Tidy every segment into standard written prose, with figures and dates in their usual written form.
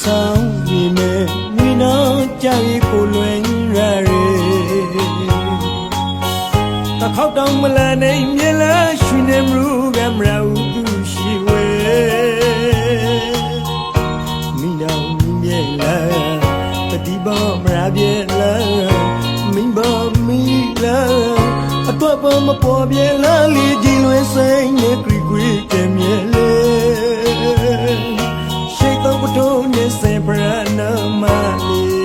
ဆောင်နေမဲ့ဝိနာကြိုက်ကိုလွင်ရရဲတစ်ခေါက်တောင်မလာနိုင်မြင်လားရွှေနေမရူကမရူသူရှိဝဲမိနောင်မြဲလားတတိပမရပြဲလားမင်းပါမိလားအတွက်ပမပေါ်ပြဲလားလီဒီလွင်စိတ်နဲ့ကြွေကြွေကမြဲလေရှိတ်တော့ဘတော်နဲ့စင်ပရနာမလေး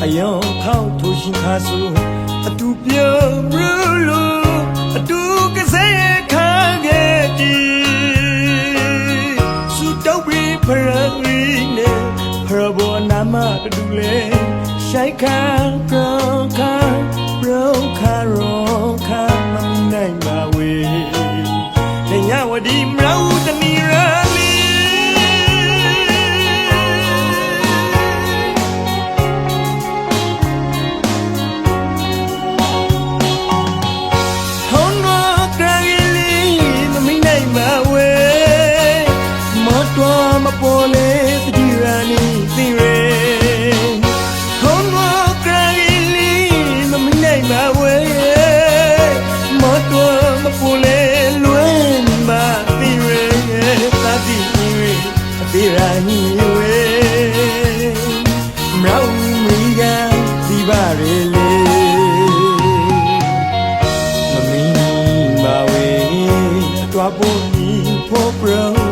အယောင်ခေါက်ထိုးရှင်ခါဆူအတူပြုံးရလို့အတူကစားခါခဲ့တီစူတော့ပြီးဖရရီနဲ့ဖရဘောနာမတူလေရှိုက်ခါကောခါရောခါရောခါမနိုင်ပါဝေညဝဒီမရူတနီရာပေါ်လေတည်ရနီသိရဲထုံးတော့ကြိုင်လီမမနိုင်ပါဝဲမတော်မပေါ်လေလွင်ပါသိရဲသာတိရအသေးရနီဝဲမြောက်မီကဒီပါရဲလေမမင်းပါဝဲတွားပေါ်နီဖို့ပရော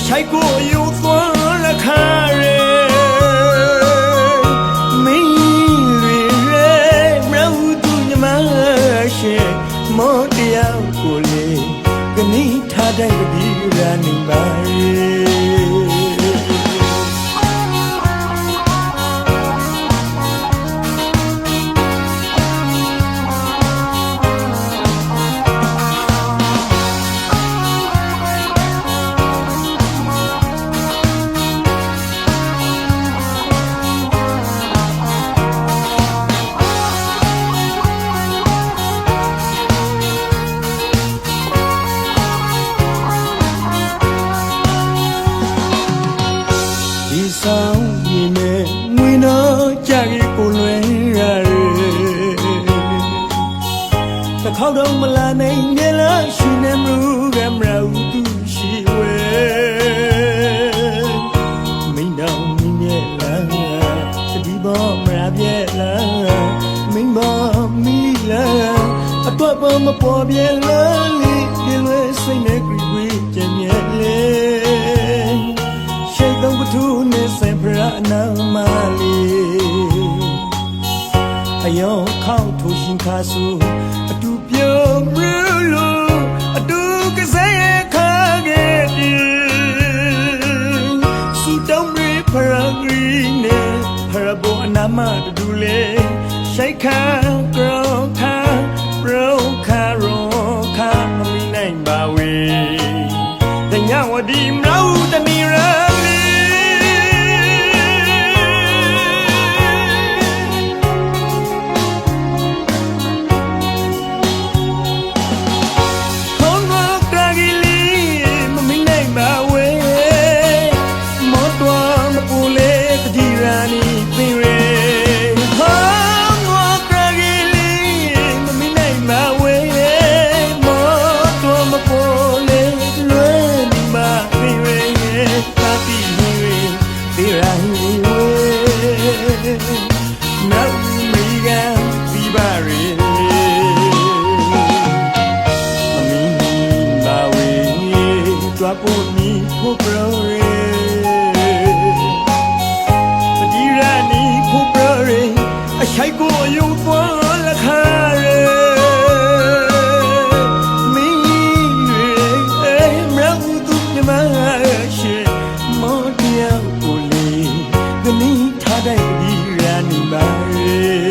ချိုက်ကိုယူသွားလခါရဲမင်းတွေရဲမရူသူညမရှိမောတရားကိုလေကနိထားတဲ့ဒီရနေပါဆောင်နေမဲ့ငွေတော့ကြိုက်ကိုလွင်ရရဲတစ်ခေါက်တော့မလာနိုင်မြဲလားရွှေနေမရူကမရူသူရှိဝဲမင်းတော့မြဲလားတတိဘောမရပြဲလားမင်းပါမိလားအတွက်ပမပေါ်ပြဲလားလီဒီလွဲစိတ်နဲ့ကြွေကြွေကြမြဲလေရှိတ်တော့ဘသူနဲ့စင်ပရနာမလေးအယောင်ခေါက်ထိုးရှင်ခါဆူအတူပြုံးရလို့အတူကစားခါခဲ့တီစူတောင်းပြီးဖရဂရီနဲ့ဖရဘောအနာမတူလေရှိတ်ခါကောခါရောခါရောခါမမီနိုင်ပါဝေတညဝဒီမရူတနီရာကိုနီဖို့ပရောရဲတတိရနီဖို့ပရောရဲအချိုက်ကိုယူသွားလခါရဲမင်းရဲမရူသူညမရှိမောတရားကိုလေကနိထားတဲ့ဒီရနီပါရဲ